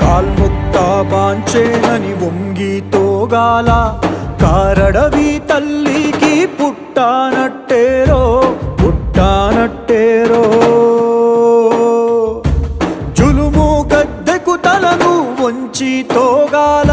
కాల్ముక్తా బాంచేనని వంగి తోగాల కారడవి తల్లికి పుట్టానట్టేరో పుట్టానట్టేరో జులుము గద్దెకు తలను వంచి తోగాల